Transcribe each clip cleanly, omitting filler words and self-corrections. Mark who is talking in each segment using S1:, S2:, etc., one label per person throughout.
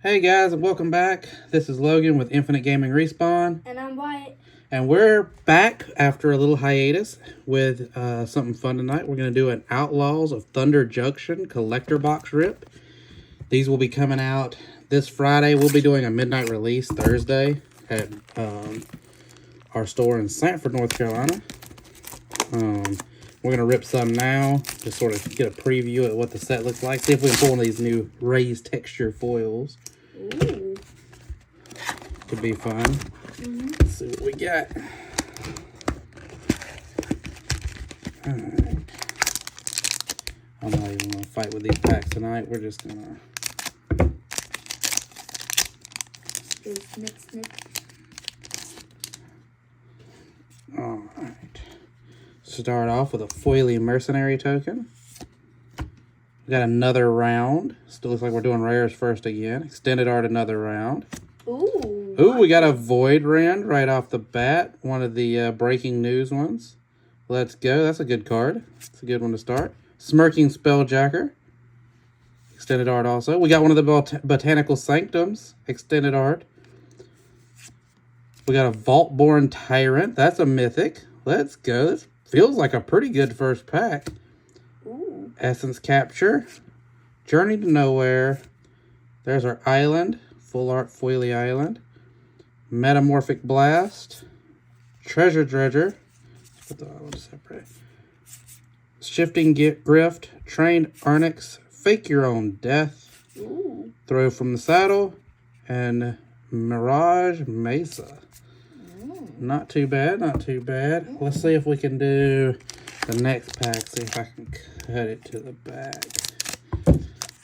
S1: Hey guys, and welcome back. This is Logan with Infinite Gaming Respawn.
S2: And I'm Wyatt.
S1: And we're back after a little hiatus with something fun tonight. We're going to do an Outlaws of Thunder Junction collector box rip. These will be coming out this Friday. We'll be doing a midnight release Thursday at our store in Sanford, North Carolina. We're going to rip some now, just sort of get a preview at what the set looks like. See if we can pull one of these new raised texture foils.
S2: Ooh.
S1: Could be fun. Let's see what we got. Alright. I'm not even going to fight with these packs tonight. We're just going to...
S2: Snip, snip.
S1: Alright. Start off with a foily mercenary token. We got another round. Still looks like we're doing rares first again. Extended art, another round.
S2: Ooh,
S1: we got a void rand right off the bat. One of the breaking news ones. Let's go. That's a good card. It's a good one to start. Smirking Spelljacker. Extended art also. We got one of the Botanical Sanctums. Extended art. We got a Vault-Born Tyrant. That's a mythic. Let's go. This feels like a pretty good first pack.
S2: Ooh.
S1: Essence Capture. Journey to Nowhere. There's our island. Full art foily island. Metamorphic Blast. Treasure Dredger. Let's put the other one separate. Shifting Grift. Trained Arnix. Fake Your Own Death.
S2: Ooh.
S1: Throw from the Saddle. And Mirage Mesa. Not too bad, not too bad. Let's see if we can do the next pack. See if I can cut it to the back.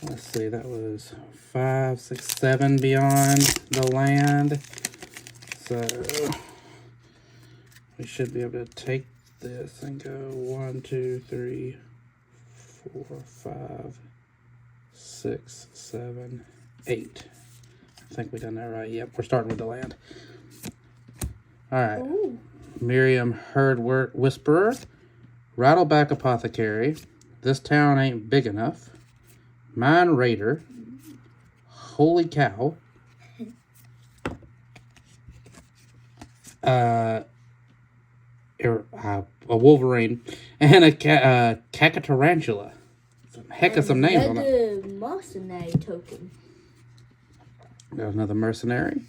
S1: Let's see, that was 5, 6, 7 beyond the land. So we should be able to take this and go 1, 2, 3, 4, 5, 6, 7, 8. I think we done that right. Yep, we're starting with the land. Alright. Miriam Herd Whisperer. Rattleback Apothecary. This Town Ain't Big Enough. Mine Raider. Holy Cow. A Wolverine. And a Cacatarantula. Some heck of some names on that.
S2: Another mercenary token.
S1: Got another mercenary.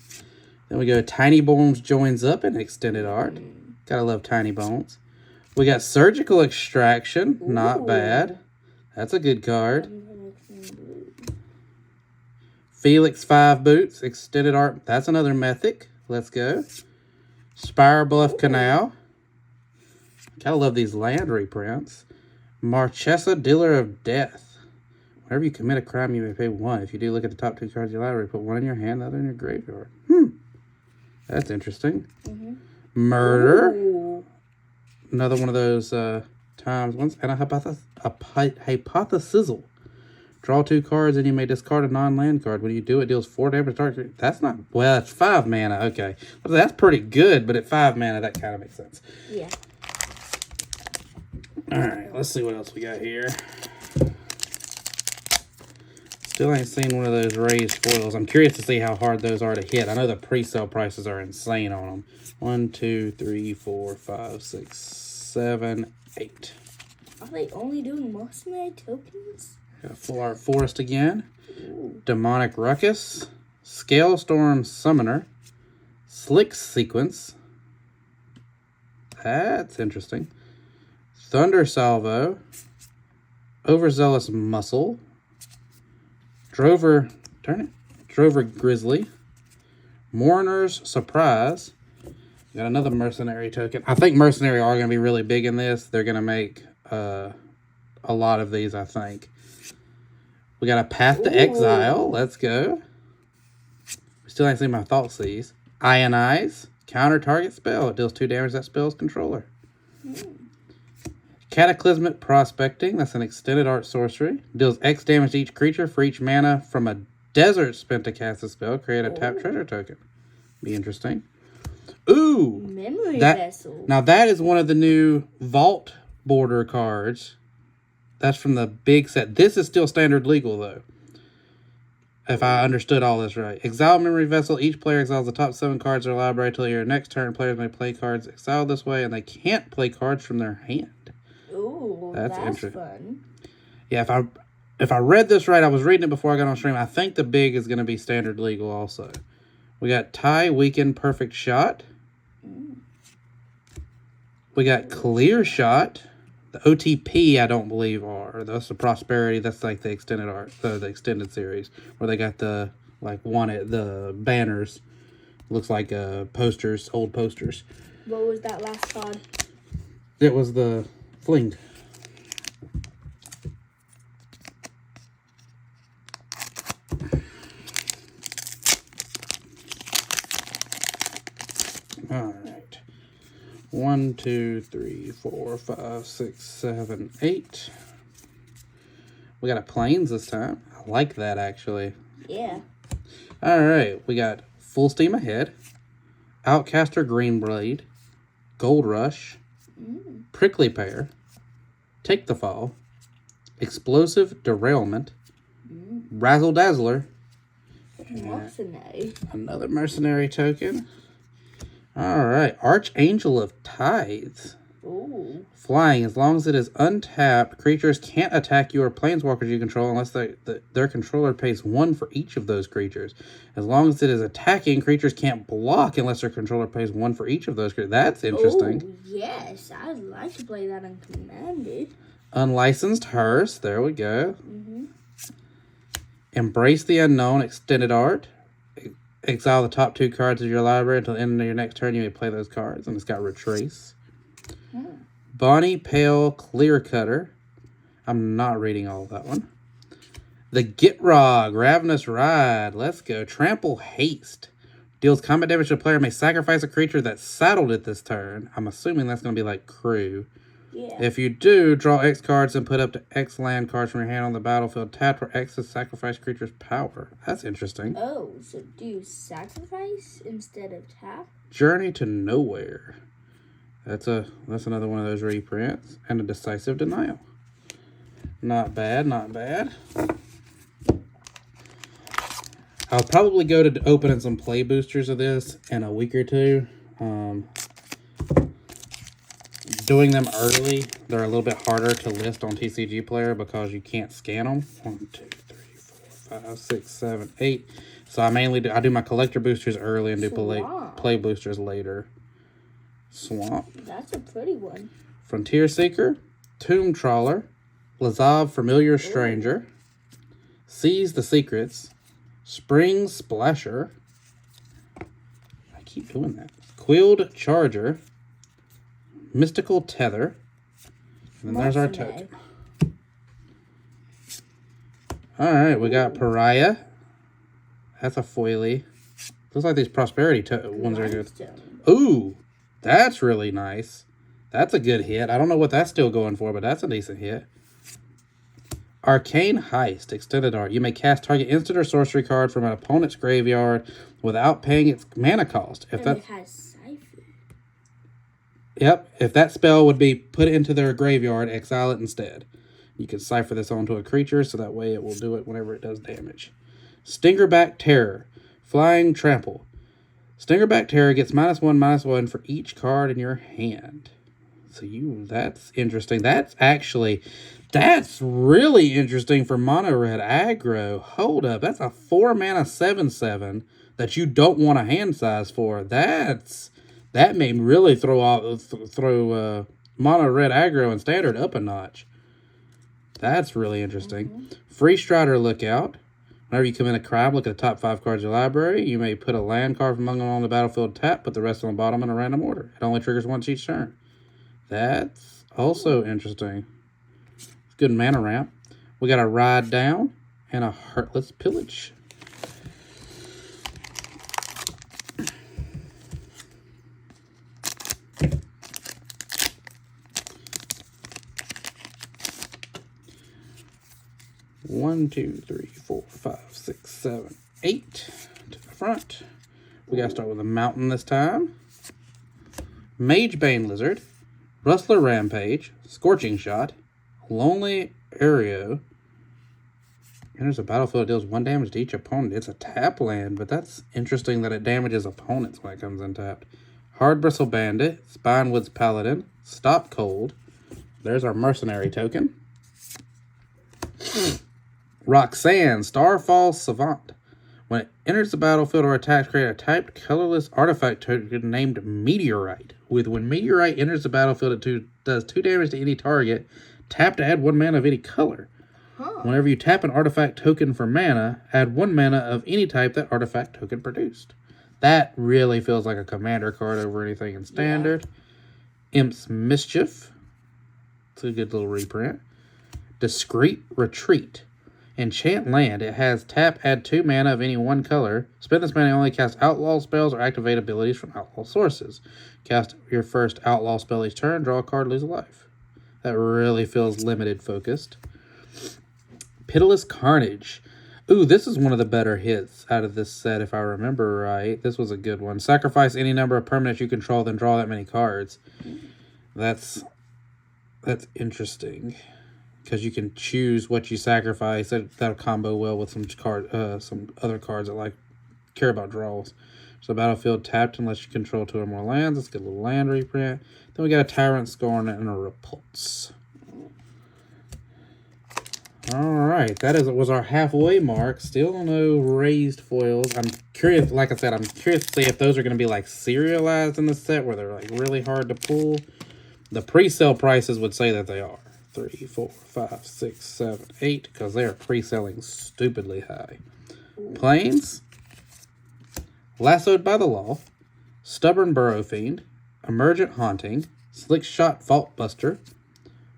S1: Then we go Tiny Bones Joins Up in extended art. Gotta love Tiny Bones. We got Surgical Extraction.
S2: Ooh.
S1: Not bad. That's a good card. Felix 5 Boots. Extended art. That's another mythic. Let's go. Spire Bluff Canal. Gotta love these land reprints. Marchesa Dealer of Death. Whenever you commit a crime, you may pay 1. If you do, look at the top 2 cards of your library. Put 1 in your hand, the other in your graveyard. That's interesting. Murder.
S2: Ooh.
S1: Another one of those times ones. And a hypothesizzle. Draw 2 cards and you may discard a non-land card. When you do, it deals 4 damage to target. That's not... Well, it's 5 mana. Okay. That's pretty good, but at 5 mana, that kind of makes sense.
S2: Yeah.
S1: Alright, let's see what else we got here. Still ain't seen one of those raised foils. I'm curious to see how hard those are to hit. I know the pre-sale prices are insane on them. 1, 2, 3, 4, 5, 6, 7, 8.
S2: Are they only doing mercenary tokens?
S1: Got a full art forest again.
S2: Ooh.
S1: Demonic Ruckus. Scalestorm Summoner. Slick Sequence. That's interesting. Thunder Salvo. Overzealous Muscle. Drover Grizzly. Mourner's Surprise. Got another mercenary token. I think mercenary are going to be really big in this. They're going to make a lot of these, I think. We got a Path to Exile. Let's go. We still ain't seen my Thoughtseize. Ionize. Counter target spell. It deals 2 damage to that spell's controller. Cataclysmic Prospecting. That's an extended art sorcery. Deals X damage to each creature for each mana from a desert spent to cast a spell. Create a tap treasure token. Be interesting. Ooh!
S2: Memory Vessel.
S1: Now that is one of the new Vault border cards. That's from the big set. This is still standard legal, though. if I understood all this right. Exile Memory Vessel. Each player exiles the top 7 cards of their library until your next turn. Players may play cards exiled this way, and they can't play cards from their hand.
S2: Ooh, that's fun.
S1: Yeah, if I read this right, I was reading it before I got on stream. I think the big is going to be standard legal also. We got tie, weaken, perfect shot. We got clear shot. The OTP, I don't believe are. That's the prosperity. That's like the extended art, the extended series where they got the the banners. Looks like posters, old posters.
S2: What was that last card?
S1: It was the fling. All right. 1, 2, 3, 4, 5, 6, 7, 8. We got a planes this time. I like that actually.
S2: Yeah.
S1: All right. We got Full Steam Ahead, Outcaster Greenblade, Gold Rush, Prickly Pear, Take the Fall, Explosive Derailment, Razzle Dazzler,
S2: Mercenary.
S1: Another mercenary token. All right, Archangel of Tides.
S2: Ooh.
S1: Flying. As long as it is untapped, creatures can't attack you or planeswalkers you control unless their controller pays 1 for each of those creatures. As long as it is attacking, creatures can't block unless their controller pays 1 for each of those creatures. That's interesting.
S2: Oh, yes. I'd like to play that uncommanded.
S1: Unlicensed Hearse. There we go. Embrace the Unknown extended art. Exile the top 2 cards of your library until the end of your next turn. You may play those cards. And it's got Retrace. Bonnie Pale Clear Cutter. I'm not reading all of that one. The Gitrog Ravenous Ride. Let's go. Trample Haste. Deals combat damage to a player. May sacrifice a creature that's saddled it this turn. I'm assuming that's going to be like Crew.
S2: Yeah.
S1: If you do, draw X cards and put up to X land cards from your hand on the battlefield. Tapped where X is sacrifice creature's power. That's interesting.
S2: Oh, so do you sacrifice instead of tap?
S1: Journey to Nowhere. That's another one of those reprints. And a Decisive Denial. Not bad, not bad. I'll probably go to opening some play boosters of this in a week or two. Doing them early, they're a little bit harder to list on TCGplayer because you can't scan them. 1, 2, 3, 4, 5, 6, 7, 8. So I do my collector boosters early and do play boosters later. Swamp.
S2: That's a pretty one.
S1: Frontier Seeker, Tomb Trawler, Lazav Familiar Stranger, Seize the Secrets, Spring Splasher. I keep doing that. Quilled Charger, Mystical Tether, and then there's our token. All right, we got Pariah. That's a foily. Looks like these prosperity ones are good. Ooh, that's really nice. That's a good hit. I don't know what that's still going for, but that's a decent hit. Arcane Heist, extended art. You may cast target instant or sorcery card from an opponent's graveyard without paying its mana cost.
S2: If that has Cipher.
S1: Yep, if that spell would be put into their graveyard, exile it instead. You can cipher this onto a creature, so that way it will do it whenever it does damage. Stingerback Terror, Flying Trample. Stingerback Terror gets -1/-1 for each card in your hand. So that's interesting. That's really interesting for mono red aggro. Hold up, that's a 4-mana 7/7 that you don't want a hand size for. That may really throw mono red aggro and standard up a notch. That's really interesting. Free Strider Lookout. Whenever you commit a crime, look at the top 5 cards of your library. You may put a land card from among them on the battlefield tap, put the rest on the bottom in a random order. It only triggers once each turn. That's also interesting. It's good mana ramp. We got a Ride Down and a Heartless Pillage. One, 2, 3, 4, 5, 6, 7, 8 to the front. We gotta start with a mountain this time. Magebane Lizard, Rustler Rampage, Scorching Shot, Lonely Aero, Enters the battlefield, it deals 1 damage to each opponent. It's a tap land, but that's interesting that it damages opponents when it comes in tapped. Hard Bristle Bandit, Spinewood's Paladin, Stop Cold. There's our mercenary token. Roxanne, Starfall Savant. When it enters the battlefield or attacks, create a typed colorless artifact token named Meteorite. When Meteorite enters the battlefield, it does 2 damage to any target. Tap to add 1 mana of any color. Whenever you tap an artifact token for mana, add 1 mana of any type that artifact token produced. That really feels like a commander card over anything in standard. Yeah. Imp's Mischief. It's a good little reprint. Discreet Retreat. Enchant land. It has tap, add 2 mana of any 1 color. Spend this mana and only cast outlaw spells or activate abilities from outlaw sources. Cast your first outlaw spell each turn. Draw a card, lose a life. That really feels limited focused. Pitiless Carnage. Ooh, this is one of the better hits out of this set, if I remember right. This was a good one. Sacrifice any number of permanents you control, then draw that many cards. That's interesting, because you can choose what you sacrifice. That'll combo well with some other cards that care about draws. So battlefield tapped unless you control 2 or more lands. Let's get a little land reprint. Then we got a Tyrant Scorn and a Repulse. Alright, was our halfway mark. Still no raised foils. I'm curious, like I said, I'm curious to see if those are going to be serialized in the set where they're really hard to pull. The pre-sale prices would say that they are. 3, 4, 5, 6, 7, 8, because they are pre-selling stupidly high. Plains, Lassoed by the Law, Stubborn Burrow Fiend, Emergent Haunting, Slick Shot Vault Buster,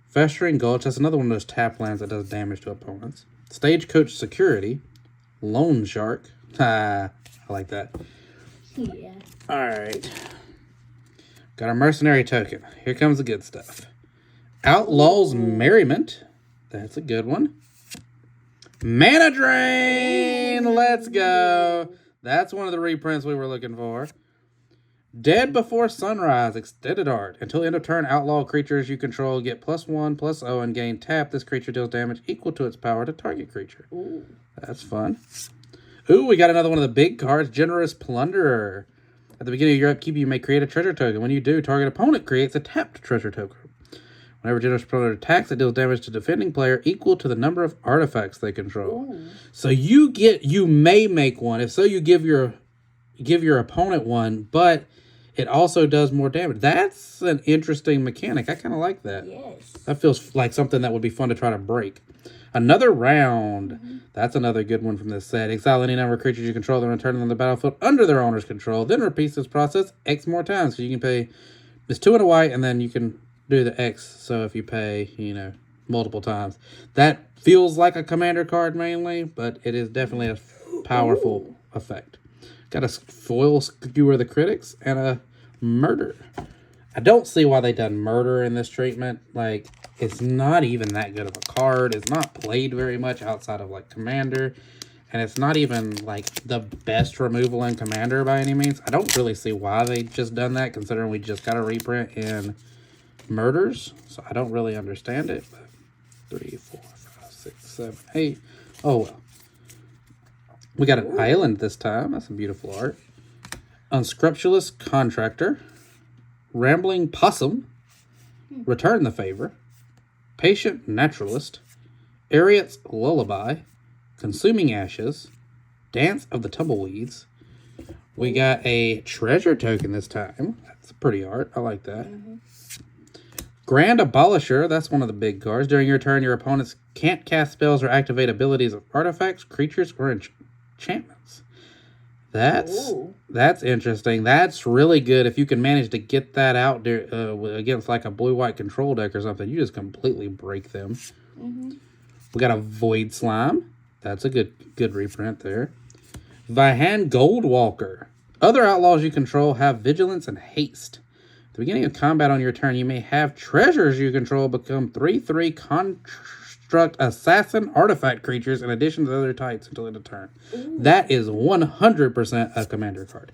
S1: Festering Gulch, that's another one of those tap lands that does damage to opponents. Stagecoach Security, Lone Shark. I like that.
S2: Yeah.
S1: Alright. Got our mercenary token. Here comes the good stuff. Outlaws Merriment. That's a good one. Mana Drain. Let's go. That's one of the reprints we were looking for. Dead Before Sunrise, Extended Art. Until end of turn, outlaw creatures you control get +1/+0 and gain tap. This creature deals damage equal to its power to target creature.
S2: Ooh.
S1: That's fun. Ooh, we got another one of the big cards, Generous Plunderer. At the beginning of your upkeep, you may create a treasure token. When you do, target opponent creates a tapped treasure token. Whenever Generous Plunderer attacks, it deals damage to defending player equal to the number of artifacts they control.
S2: Ooh.
S1: So you may make one. If so, you give your opponent one, but it also does more damage. That's an interesting mechanic. I kind of like that.
S2: Yes.
S1: That feels like something that would be fun to try to break. Another round. Mm-hmm. That's another good one from this set. Exile any number of creatures you control, then return them to the battlefield under their owner's control. Then repeat this process X more times. So you can pay, it's 2 and a white, and then you can do the X. So if you pay, multiple times. That feels like a commander card mainly, but it is definitely a powerful effect. Got a foil Skewer the Critics and a Murder. I don't see why they done Murder in this treatment. It's not even that good of a card. It's not played very much outside of Commander. And it's not even the best removal in Commander by any means. I don't really see why they just done that, considering we just got a reprint in Murders. So I don't really understand it. But 3, 4, 5, 6, 7, 8. Oh well. We got an island this time. That's some beautiful art. Unscrupulous Contractor. Rambling Possum. Return the Favor. Patient Naturalist. Ariet's Lullaby. Consuming Ashes. Dance of the Tumbleweeds. We got a treasure token this time. That's pretty art. I like that. Mm-hmm. Grand Abolisher. That's one of the big cards. During your turn, your opponents can't cast spells or activate abilities of artifacts, creatures, or enchantments. That's interesting. That's really good. If you can manage to get that out against a blue-white control deck or something, you just completely break them. Mm-hmm. We got a Void Slime. That's a good reprint there. Vihan Goldwalker. Other outlaws you control have vigilance and haste. At the beginning of combat on your turn, you may have treasures you control become 3/3 construct assassin artifact creatures in addition to the other types until end of turn. Ooh. That is 100% a commander card.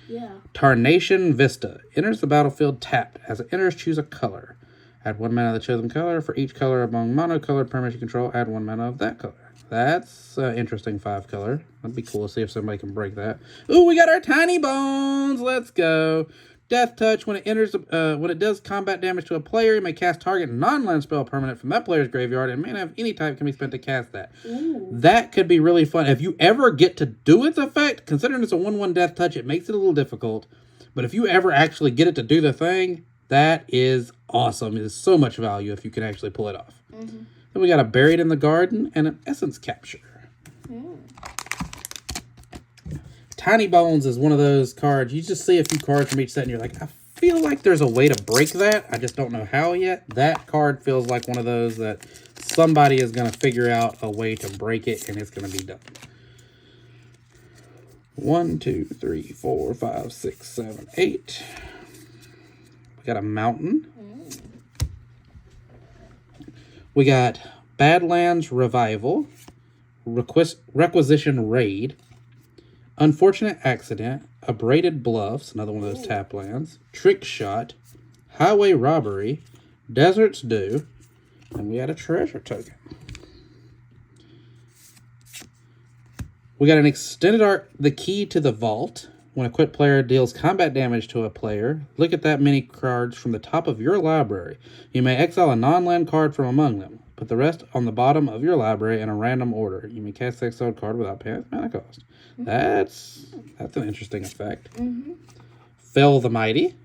S2: Yeah.
S1: Tarnation Vista. Enters the battlefield tapped. As it enters, choose a color. Add 1 mana of the chosen color. For each color among monocolored permanents you control, add 1 mana of that color. That's an interesting 5-color. That'd be cool to see if somebody can break that. Ooh, we got our Tiny Bones. Let's go. Death Touch. When it does combat damage to a player, you may cast target non-land spell permanent from that player's graveyard, and mana of any type can be spent to cast that.
S2: Ooh.
S1: That could be really fun. If you ever get to do its effect, considering it's a 1/1 Death Touch, it makes it a little difficult. But if you ever actually get it to do the thing, that is awesome. It is so much value if you can actually pull it off.
S2: Mm-hmm.
S1: Then we got a Buried in the Garden and an Essence Capture. Tiny Bones is one of those cards. You just see a few cards from each set and you're like, I feel like there's a way to break that. I just don't know how yet. That card feels like one of those that somebody is going to figure out a way to break it and it's going to be done. 1, 2, 3, 4, 5, 6, 7, 8. We got a Mountain. We got Badlands Revival, Requisition Raid, Unfortunate Accident, Abraded Bluffs, another one of those tap lands, Trick Shot, Highway Robbery, Desert's Dew, and we had a treasure token. We got an extended art, The Key to the Vault. When a equipped player deals combat damage to a player, look at that many cards from the top of your library. You may exile a non-land card from among them. Put the rest on the bottom of your library in a random order. You may cast the exiled card without paying its mana cost. That's an interesting effect. Fell the Mighty.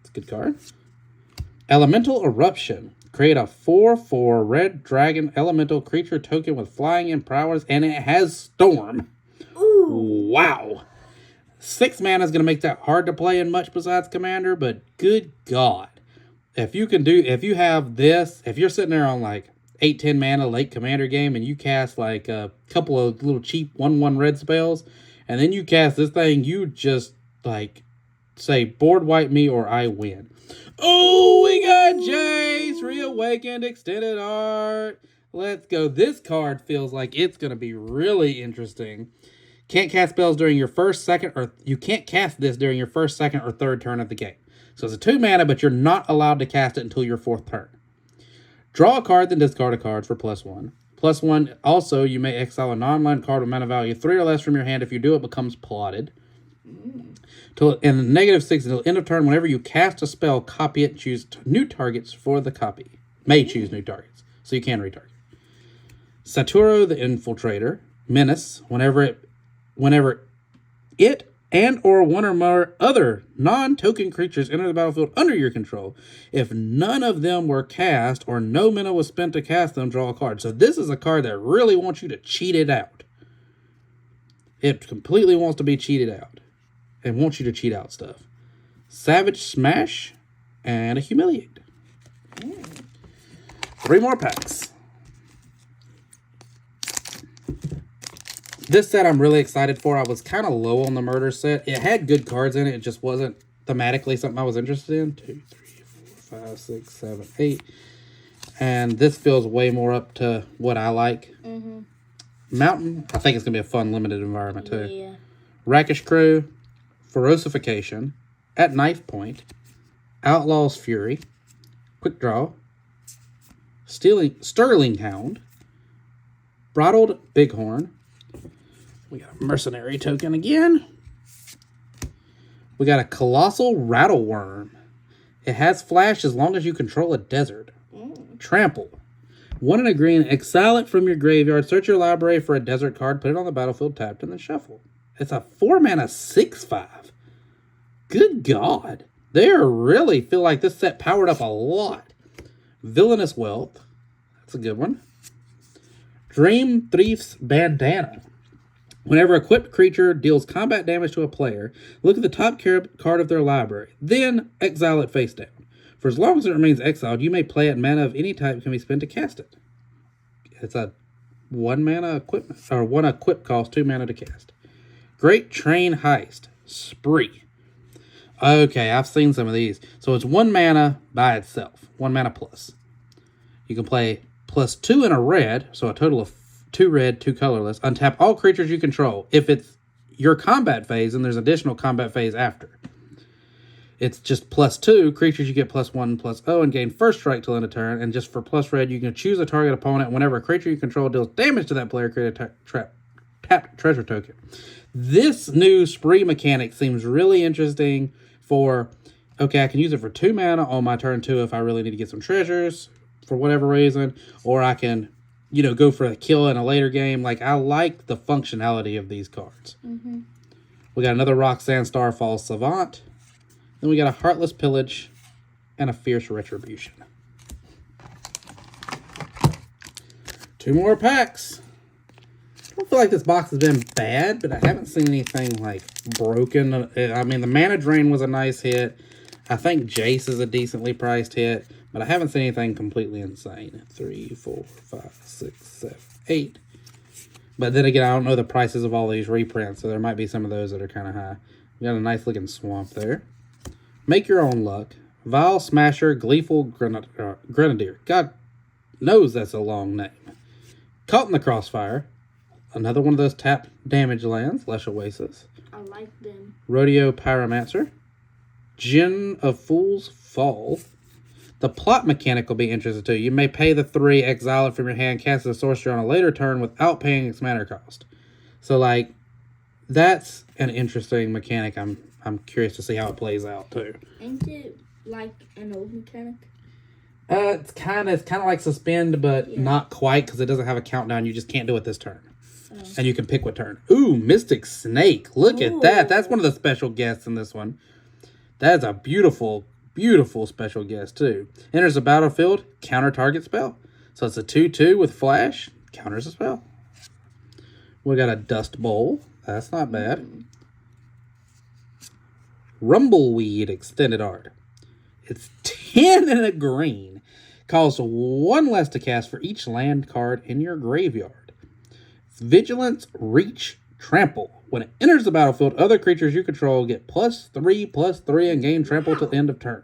S1: It's a good card. Elemental Eruption. Create a 4/4 red dragon elemental creature token with flying and prowess, and it has Storm.
S2: Ooh.
S1: Wow. 6 mana is going to make that hard to play in much besides Commander, but good God. If you have this, if you're sitting there on like 8-10 mana late Commander game and you cast like a couple of little cheap 1/1 red spells, and then you cast this thing, you just like say board wipe me or I win. Oh, we got Jace, Reawakened, Extended Art. Let's go. This card feels like it's going to be really interesting. Can't cast spells during your first, second, or you can't cast this during your first, second, or third turn of the game. So it's a 2 mana, but you're not allowed to cast it until your 4th turn. Draw a card, then discard a card for +1. +1, also, you may exile a non-land card with mana value 3 or less from your hand. If you do, it becomes plotted. And -6 until end of turn. Whenever you cast a spell, copy it, choose new targets for the copy. May choose new targets, so you can retarget. Saturo the Infiltrator. Menace. Whenever it and or one or more other non-token creatures enter the battlefield under your control, if none of them were cast or no mana was spent to cast them, draw a card. So this is a card that really wants you to cheat it out. It completely wants to be cheated out. And wants you to cheat out stuff. Savage Smash and a Humiliate. 3 more packs. This set I'm really excited for. I was kind of low on the Murder set. It had good cards in it. It just wasn't thematically something I was interested in. 2, 3, 4, 5, 6, 7, 8. And this feels way more up to what I like. Mountain. I think it's going to be a fun limited environment too.
S2: Yeah.
S1: Rakish Crew. Ferocification, At Knife Point, Outlaws Fury, Quick Draw, Sterling Hound, Bridled Bighorn. We got a Mercenary token again. We got a Colossal Rattleworm. It has flash as long as you control a desert. Trample. 1 and a green, exile it from your graveyard, search your library for a desert card, put it on the battlefield tapped, and then shuffle. It's a 4 mana 6/5. Good God. They really feel like this set powered up a lot. Villainous Wealth. That's a good one. Dream Thief's Bandana. Whenever a equipped creature deals combat damage to a player, look at the top card of their library. Then exile it face down. For as long as it remains exiled, you may play it. Mana of any type can be spent to cast it. It's a 1 mana equipment, or 1 equip cost, 2 mana to cast. Great Train Heist. Spree. Okay, I've seen some of these. So it's 1 mana by itself. 1 mana plus. You can play +2 in a red, so a total of 2 red, 2 colorless. Untap all creatures you control. If it's your combat phase, and there's additional combat phase after. It's just +2. Creatures you get +1/+0 and gain first strike till end of turn. And just for plus red, you can choose a target opponent. Whenever a creature you control deals damage to that player, create a tapped treasure token. This new spree mechanic seems really interesting for, okay, I can use it for 2 mana on my turn 2 if I really need to get some treasures for whatever reason. Or I can, go for a kill in a later game. Like, I like the functionality of these cards.
S2: Mm-hmm.
S1: We got another Roxanne Starfall Savant. Then we got a Heartless Pillage and a Fierce Retribution. 2 more packs. I don't feel like this box has been bad, but I haven't seen anything like broken. I mean, the Mana Drain was a nice hit. I think Jace is a decently priced hit, but I haven't seen anything completely insane. 3, 4, 5, 6, 7, 8. But then again, I don't know the prices of all these reprints, so there might be some of those that are kind of high. We got a nice looking Swamp there. Make Your Own Luck. Vile Smasher, Gleeful Grenadier. God knows that's a long name. Caught in the Crossfire. Another one of those tap damage lands. Lesh Oasis.
S2: I like them.
S1: Rodeo Pyromancer. Gin of Fool's Fall. The plot mechanic will be interesting too. You may pay the 3, exile it from your hand, cast a sorcery on a later turn without paying its mana cost. So, like, that's an interesting mechanic. I'm curious to see how it plays out too.
S2: Ain't it like an old mechanic?
S1: It's kind of like Suspend, but not quite, because it doesn't have a countdown. You just can't do it this turn. And you can pick what turn. Ooh, Mystic Snake. Look at that. That's one of the special guests in this one. That's a beautiful, beautiful special guest, too. Enters the battlefield, counter target spell. So it's a 2/2 with flash. Counters a spell. We got a Dust Bowl. That's not bad. Rumbleweed Extended Art. It's 10 and a green. Costs 1 less to cast for each land card in your graveyard. Vigilance, Reach, Trample. When it enters the battlefield, other creatures you control get +3/+3 and gain trample till the end of turn.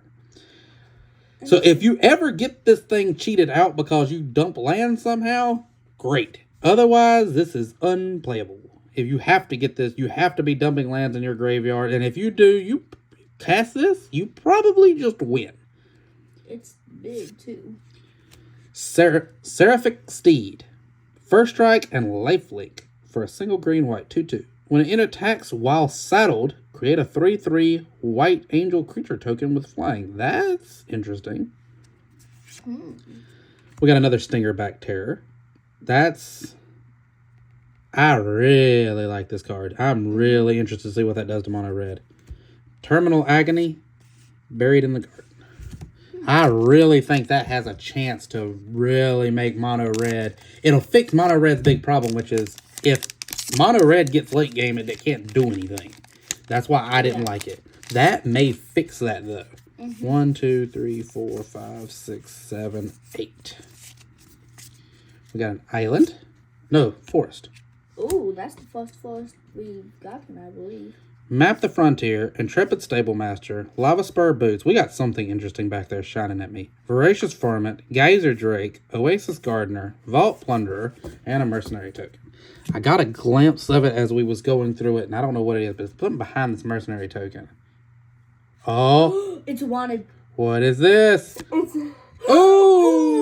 S1: So if you ever get this thing cheated out because you dump land somehow, great. Otherwise, this is unplayable. If you have to get this, you have to be dumping lands in your graveyard. And if you do, you cast this, you probably just win.
S2: It's big, too.
S1: Seraphic Steed. First strike and lifelink for a single green white 2/2. When it attacks while saddled, create a 3/3 white angel creature token with flying. That's interesting. We got another Stingerback Terror. I really like this card. I'm really interested to see what that does to mono red. Terminal Agony, Buried in the Garden. I really think that has a chance to really make mono red. It'll fix mono red's big problem, which is if mono red gets late game, it can't do anything. That's why I didn't like it. That may fix that, though. 1, 2, 3, 4, 5, 6, 7, 8. We got an island. No, forest.
S2: Ooh, that's the first forest we've gotten, I believe.
S1: Map the Frontier, Intrepid Stablemaster, Lava Spur Boots. We got something interesting back there shining at me. Voracious Ferment, Geyser Drake, Oasis Gardener, Vault Plunderer, and a Mercenary Token. I got a glimpse of it as we was going through it, and I don't know what it is, but it's putting behind this Mercenary Token. Oh.
S2: It's wanted.
S1: What is this? Oh!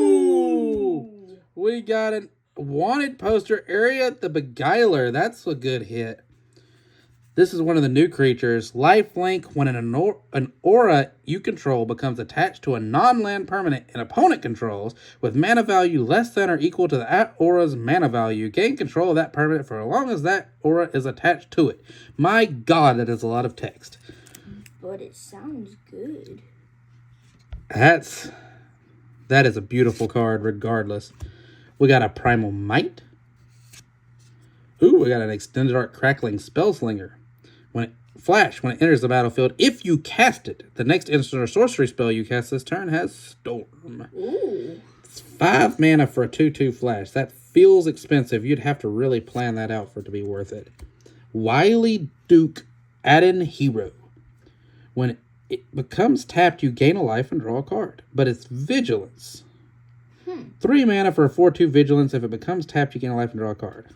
S1: We got a wanted poster, Area the Beguiler. That's a good hit. This is one of the new creatures. Lifelink, when an aura you control becomes attached to a non-land permanent an opponent controls with mana value less than or equal to that aura's mana value, gain control of that permanent for as long as that aura is attached to it. My God, that is a lot of text.
S2: But it sounds good.
S1: That is a beautiful card regardless. We got a Primal Might. Ooh, we got an Extended Arc Crackling Spellslinger. When it enters the battlefield, if you cast it, the next instant or sorcery spell you cast this turn has Storm.
S2: Ooh.
S1: It's 5 mana for a 2/2 flash. That feels expensive. You'd have to really plan that out for it to be worth it. Wily Duke Add-in Hero. When it becomes tapped, you gain a life and draw a card. But it's Vigilance. 3 mana for a 4/2 Vigilance. If it becomes tapped, you gain a life and draw a card.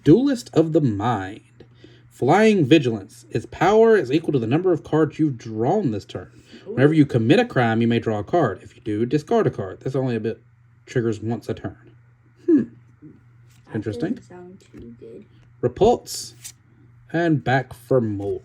S1: Duelist of the Mind. Flying Vigilance. Its power is equal to the number of cards you've drawn this turn. Whenever you commit a crime, you may draw a card. If you do, discard a card. This only triggers once a turn. Interesting.
S2: That doesn't sound too good.
S1: Repulse. And back for more.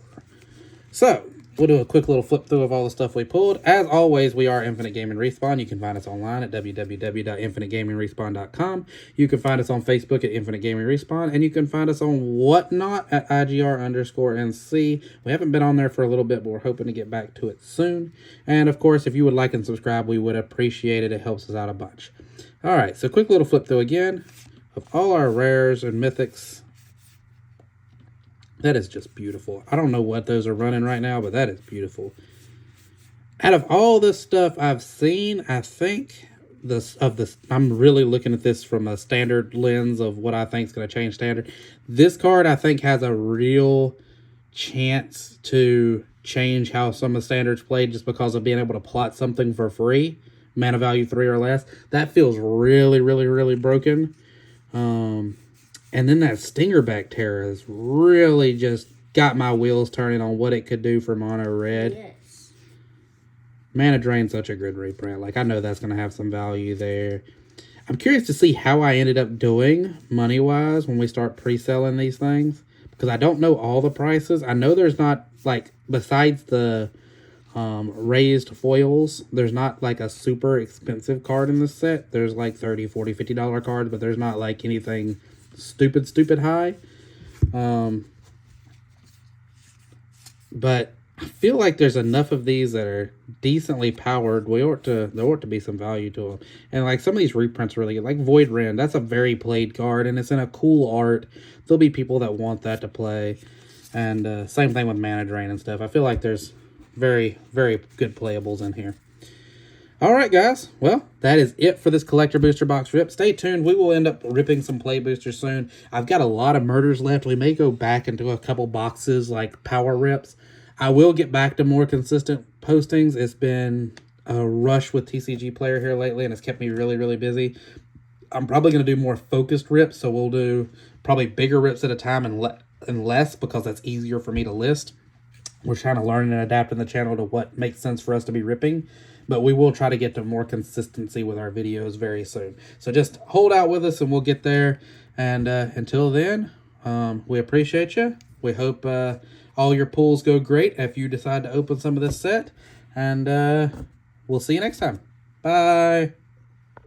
S1: So, we'll do a quick little flip through of all the stuff we pulled. As always, we are Infinite Gaming Respawn. You can find us online at www.infinitegamingrespawn.com. You can find us on Facebook at Infinite Gaming Respawn. And you can find us on Whatnot at IGR_NC. We haven't been on there for a little bit, but we're hoping to get back to it soon. And of course, if you would like and subscribe, we would appreciate it. It helps us out a bunch. All right, so quick little flip through again of all our rares and mythics. That is just beautiful. I don't know what those are running right now, but that is beautiful. Out of all this stuff I've seen, I think I'm really looking at this from a standard lens of what I think is going to change standard. This card, I think, has a real chance to change how some of the standards played just because of being able to plot something for free. Mana value 3 or less. That feels really, really, really broken. And then that Stingerback Terror has really just got my wheels turning on what it could do for mono red.
S2: Yes.
S1: Mana Drain's such a good reprint. Like, I know that's going to have some value there. I'm curious to see how I ended up doing money-wise when we start pre-selling these things. Because I don't know all the prices. I know there's not, like, besides the raised foils, there's not, like, a super expensive card in this set. There's, like, $30, $40, $50 cards, but there's not, like, anything stupid high. But I feel like there's enough of these that are decently powered. There ought to be some value to them. And like some of these reprints are really good. Like Void Ren, that's a very played card and it's in a cool art. There'll be people that want that to play. And same thing with Mana Drain and stuff. I feel like there's very, very good playables in here. Alright guys, well, that is it for this collector booster box rip. Stay tuned, we will end up ripping some play boosters soon. I've got a lot of murders left. We may go back into a couple boxes like power rips. I will get back to more consistent postings. It's been a rush with TCGplayer here lately and it's kept me really, really busy. I'm probably going to do more focused rips, so we'll do probably bigger rips at a time and less because that's easier for me to list. We're trying to learn and adapt in the channel to what makes sense for us to be ripping. But we will try to get to more consistency with our videos very soon. So just hold out with us and we'll get there. And until then, we appreciate you. We hope all your pulls go great if you decide to open some of this set. And we'll see you next time. Bye.